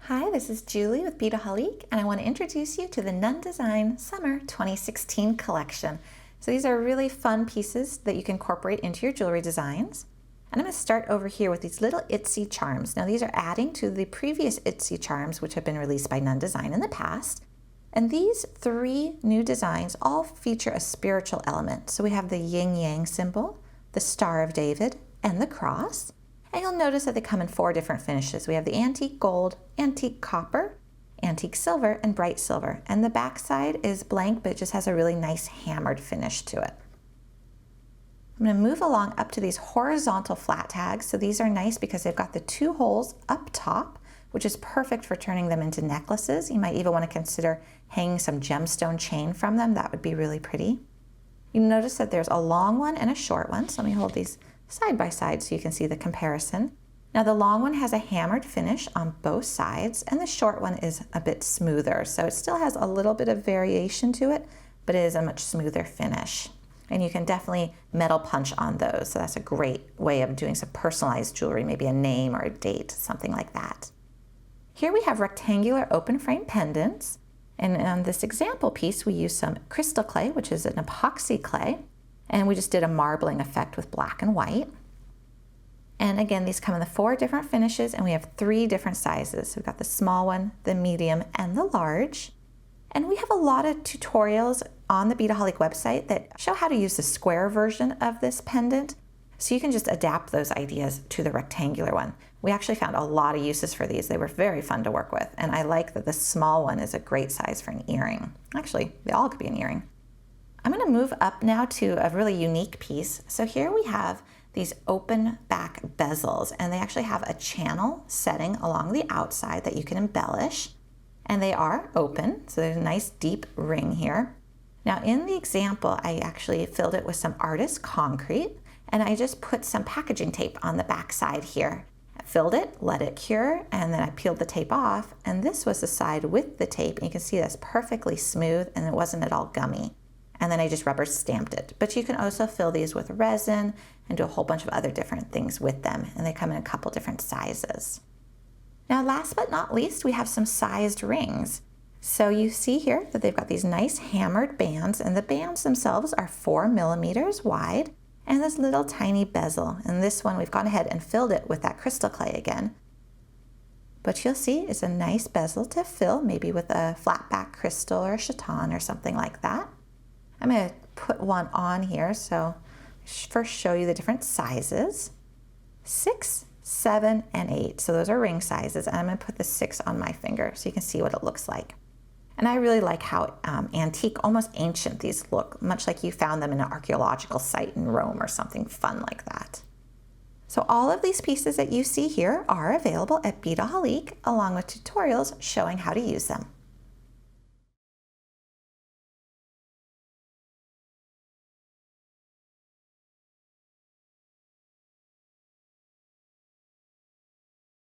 Hi, this is Julie with Beadaholique, and I want to introduce you to the Nunn Design Summer 2016 collection. So these are really fun pieces that you can incorporate into your jewelry designs. And I'm going to start over here with these little Itsy charms. Now these are adding to the previous Itsy charms which have been released by Nunn Design in the past. And these three new designs all feature a spiritual element. So we have the yin-yang symbol, the Star of David, and the cross. And you'll notice that they come in 4 different finishes. We have the antique gold, antique copper, antique silver, and bright silver. And the back side is blank, but it just has a really nice hammered finish to it. I'm going to move along up to these horizontal flat tags. So these are nice because they've got the 2 holes up top, which is perfect for turning them into necklaces. You might even want to consider hanging some gemstone chain from them. That would be really pretty. You notice that there's a long one and a short one. So let me hold these side by side so you can see the comparison. Now the long one has a hammered finish on both sides and the short one is a bit smoother. So it still has a little bit of variation to it, but it is a much smoother finish. And you can definitely metal punch on those. So that's a great way of doing some personalized jewelry, maybe a name or a date, something like that. Here we have rectangular open frame pendants. And on this example piece, we use some crystal clay, which is an epoxy clay. And we just did a marbling effect with black and white. And again, these come in the 4 different finishes and we have 3 different sizes. So we've got the small one, the medium, and the large. And we have a lot of tutorials on the Beadaholique website that show how to use the square version of this pendant. So you can just adapt those ideas to the rectangular one. We actually found a lot of uses for these. They were very fun to work with. And I like that the small one is a great size for an earring. Actually, they all could be an earring. I'm going to move up now to a really unique piece. So here we have these open back bezels, and they actually have a channel setting along the outside that you can embellish. And they are open, so there's a nice deep ring here. Now in the example, I actually filled it with some artist concrete, and I just put some packaging tape on the back side here. I filled it, let it cure, and then I peeled the tape off, and this was the side with the tape, and you can see that's perfectly smooth and it wasn't at all gummy. And then I just rubber stamped it. But you can also fill these with resin and do a whole bunch of other different things with them. And they come in a couple different sizes. Now last but not least, we have some sized rings. So you see here that they've got these nice hammered bands, and the bands themselves are 4 millimeters wide and this little tiny bezel. And this one we've gone ahead and filled it with that crystal clay again. But you'll see it's a nice bezel to fill, maybe with a flat back crystal or a chaton or something like that. I'm going to put one on here, so first show you the different sizes. 6, 7, and 8. So those are ring sizes, and I'm going to put the 6 on my finger so you can see what it looks like. And I really like how antique, almost ancient these look, much like you found them in an archaeological site in Rome or something fun like that. So all of these pieces that you see here are available at Beadaholique, along with tutorials showing how to use them.